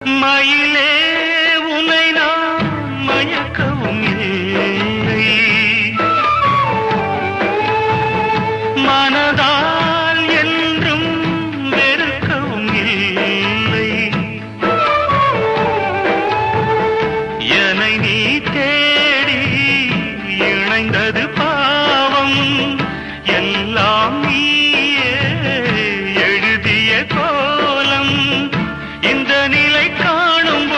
மயிலே உனை நான் மயக்கவும் இல்லை, மனதால் என்றும் வெறுக்கவும் இல்லை. என்னை நீ தேடி இணைந்தது பாவம், எல்லாம் நீயே எழுதிய கோலம். இந்த நிலை காணும்